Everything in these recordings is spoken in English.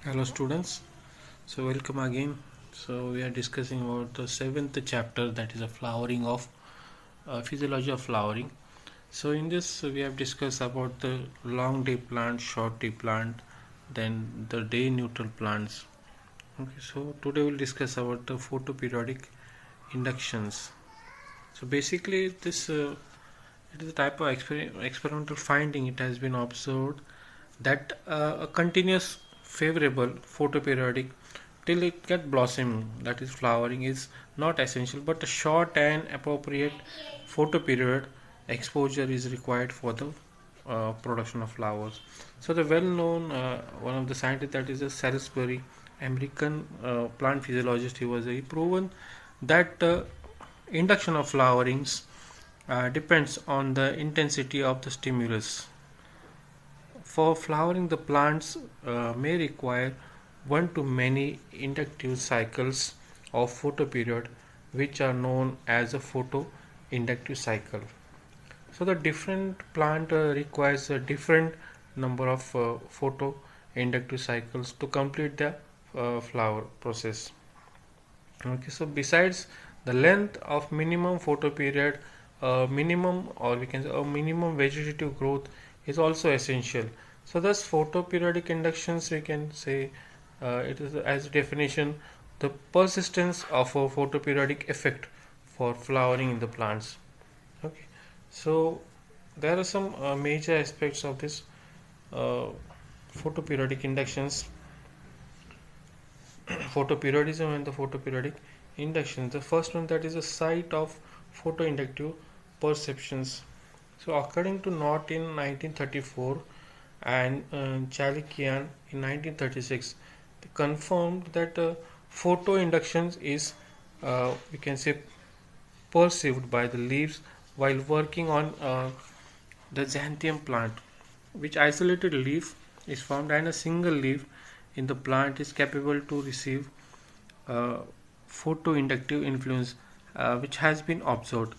Hello students, so welcome again. So we are discussing about the seventh chapter, that is a flowering of physiology of flowering. So in this we have discussed about the long day plant, short day plant, then the day neutral plants. Okay, so today we'll discuss about the photoperiodic inductions. So basically this it is a type of experimental finding. It has been observed that a continuous favorable photoperiodic till it get blossoming, that is flowering, is not essential, but a short and appropriate photoperiod exposure is required for the production of flowers. So the well known one of the scientists, that is a Salisbury, American plant physiologist, he proven that induction of flowerings depends on the intensity of the stimulus. For flowering, the plants may require one to many inductive cycles of photoperiod, which are known as a photoinductive cycle. So the different plant requires a different number of photoinductive cycles to complete the flower process. Okay, so besides the length of minimum photoperiod, minimum, or we can say a minimum vegetative growth is also essential. So thus photoperiodic inductions, we can say it is as a definition the persistence of a photoperiodic effect for flowering in the plants. Okay, so there are some major aspects of this uh, photoperiodic inductions, photoperiodism and the photoperiodic induction. The first one, that is a site of photoinductive perceptions. So according to Knott in 1934 and Chalikian in 1936, they confirmed that photoinduction is we can say perceived by the leaves while working on the xanthium plant, which isolated leaf is formed and a single leaf in the plant is capable to receive uh, photoinductive influence, which has been observed.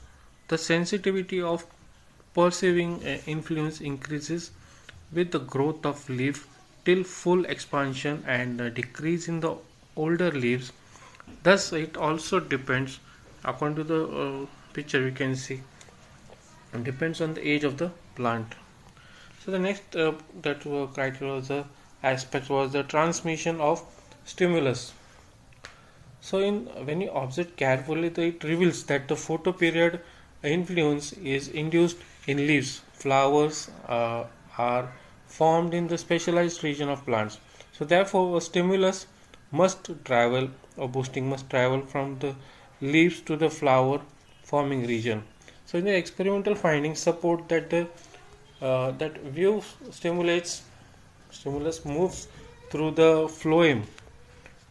The sensitivity of perceiving influence increases with the growth of leaf till full expansion and decrease in the older leaves. Thus, it also depends, according to the picture we can see, it depends on the age of the plant. So the next that criteria was the aspect was the transmission of stimulus. So in when you observe carefully, it reveals that the photoperiod influence is induced in leaves. Flowers are formed in the specialized region of plants. So therefore, a stimulus must travel, or boosting must travel from the leaves to the flower forming region. So in the experimental findings support that the that view stimulus moves through the phloem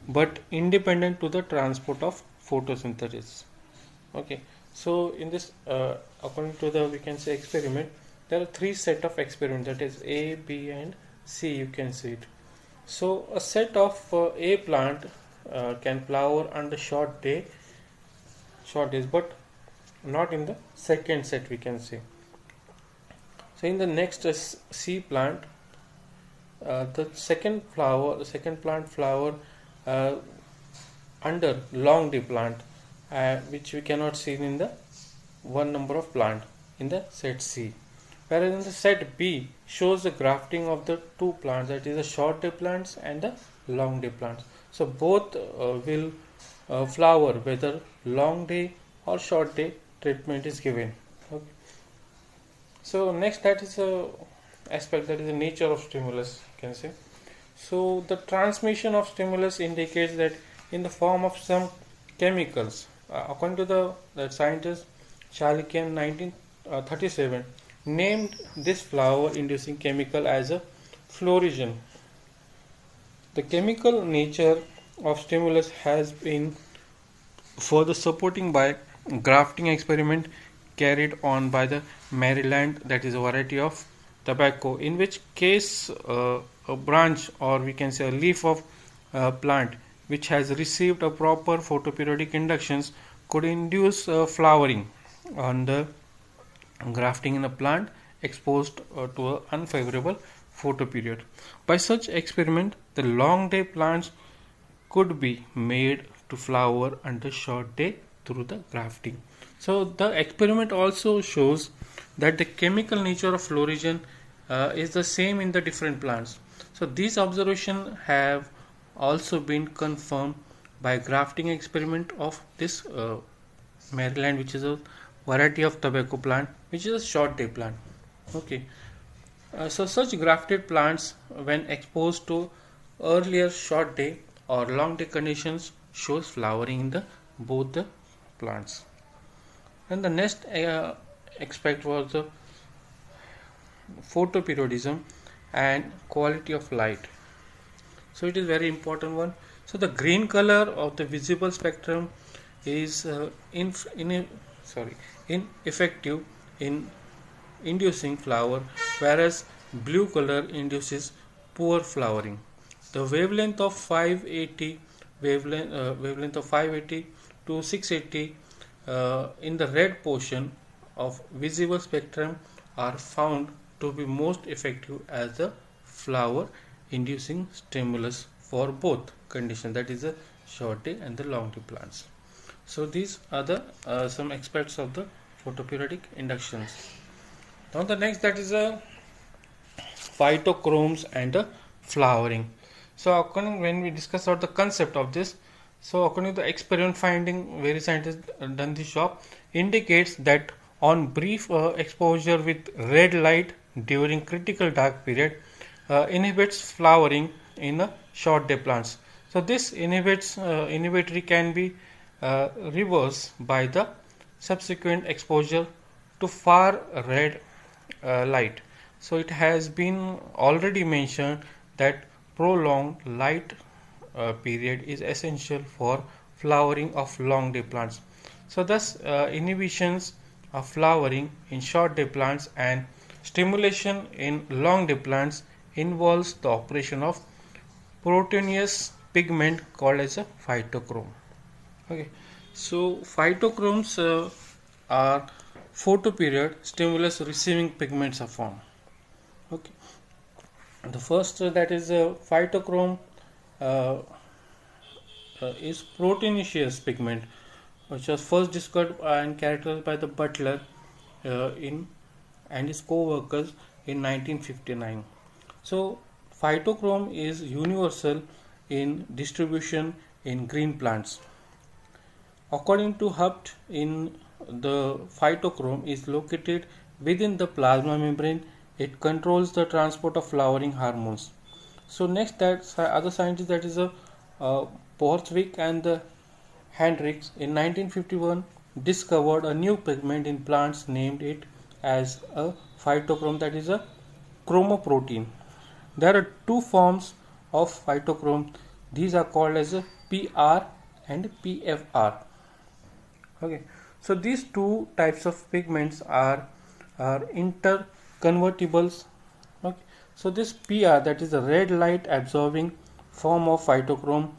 but independent to the transport of photosynthesis. Okay, so in this according to the, we can say, experiment, there are three set of experiment, that is A, B and C, you can see it. So a set of A plant can flower on the short days, but not in the second set, we can say. So in the next C plant, the second plant flower uh, under long day plant, which we cannot see in the one number of plant in the set C. Whereas in the set B shows the grafting of the two plants, that is the short day plants and the long day plants. So both will flower whether long day or short day treatment is given. Okay. So next, that is a aspect, that is the nature of stimulus, you can say. So the transmission of stimulus indicates that in the form of some chemicals. According to the scientist Chalikian 1937 named this flower inducing chemical as a florigen. The chemical nature of stimulus has been further supporting by grafting experiment carried on by the Maryland, that is a variety of tobacco, in which case a branch, or we can say a leaf of plant which has received a proper photoperiodic inductions could induce flowering on the grafting in a plant exposed to a unfavorable photoperiod. By such experiment, the long day plants could be made to flower under short day through the grafting. So the experiment also shows that the chemical nature of floration is the same in the different plants. So these observations have also been confirmed by grafting experiment of this Maryland, which is a variety of tobacco plant, which is a short day plant. Okay. So such grafted plants, when exposed to earlier short day or long day conditions, shows flowering in the both the plants. And the next aspect was the photoperiodism and quality of light. So it is very important one. So the green color of the visible spectrum is ineffective in inducing flower, whereas blue color induces poor flowering. The wavelength of 580 wavelength of 580 to 680 in the red portion of visible spectrum are found to be most effective as the flower inducing stimulus for both conditions, that is the short day and the long day plants. So these are the some aspects of the photoperiodic inductions. Now the next, that is a phytochromes and the flowering. So according, when we discuss about the concept of this, so according to the experiment finding, various scientists done this job, indicates that on brief exposure with red light during critical dark period inhibits flowering in short day plants. So this inhibitory can be reversed by the subsequent exposure to far red light. So it has been already mentioned that prolonged light period is essential for flowering of long day plants. So thus inhibitions of flowering in short day plants and stimulation in long day plants involves the operation of proteinous pigment called as a phytochrome. Okay, so phytochromes are photoperiod stimulus receiving pigments of form. Okay, the first that is phytochrome is proteinaceous pigment, which was first discovered and characterized by the Butler and his co-workers in 1959. So phytochrome is universal in distribution in green plants. According to Hubdt, the phytochrome is located within the plasma membrane. It controls the transport of flowering hormones. So next, that other scientists, that is Borthwick and the Hendricks in 1951 discovered a new pigment in plants, named it as a phytochrome, that is a chromoprotein. There are two forms of phytochrome. These are called as a PR and PFR. Okay, so these two types of pigments are interconvertibles. Okay, so this PR, that is the red light absorbing form of phytochrome,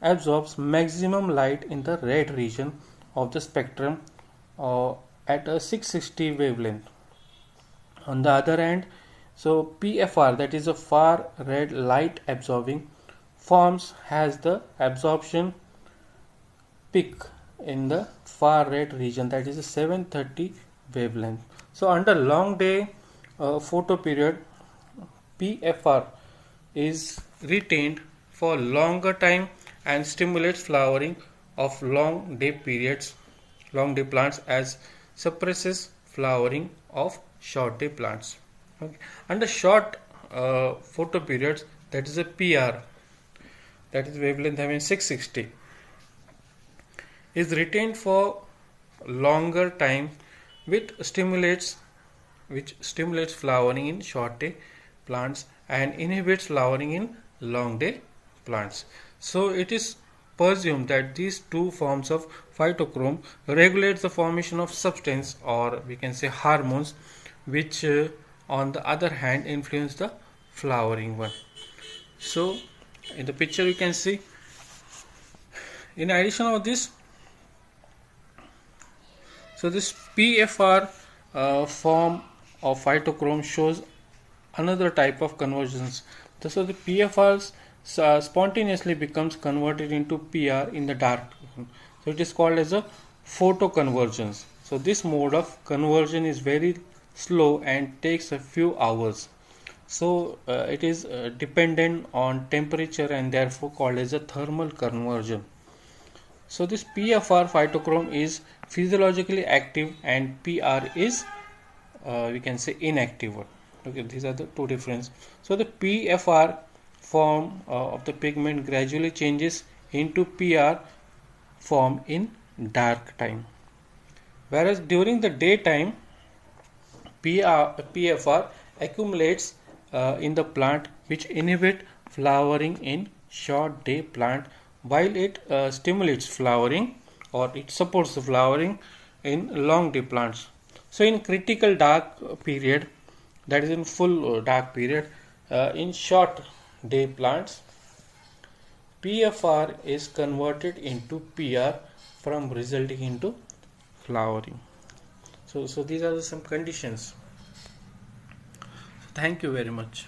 absorbs maximum light in the red region of the spectrum at a 660 wavelength. On the other hand, so PFR, that is a far red light absorbing forms, has the absorption peak in the far red region, that is a 730 wavelength. So under long day photoperiod, PFR is retained for longer time and stimulates flowering of long day plants, as suppresses flowering of short day plants. Okay. Under short photoperiods, that is a PR, that is wavelength having 660, is retained for longer time which stimulates flowering in short day plants and inhibits flowering in long day plants. So it is presumed that these two forms of phytochrome regulate the formation of substance, or we can say hormones, which on the other hand influence the flowering one. So in the picture you can see, in addition of this, so this PFR form of phytochrome shows another type of conversions. So the PFRs spontaneously becomes converted into PR in the dark. So it is called as a photoconvergence. So this mode of conversion is very slow and takes a few hours. So it is dependent on temperature and therefore called as a thermal conversion. So this PFR phytochrome is physiologically active and PR is we can say inactive one. Okay, these are the two difference. So the PFR form of the pigment gradually changes into PR form in dark time, whereas during the daytime PFR accumulates in the plant, which inhibit flowering in short day plant, while it stimulates flowering or it supports the flowering in long day plants. So in critical dark period, that is in full dark period, in short day plants, PFR is converted into PR from resulting into flowering. So these are some conditions. Thank you very much.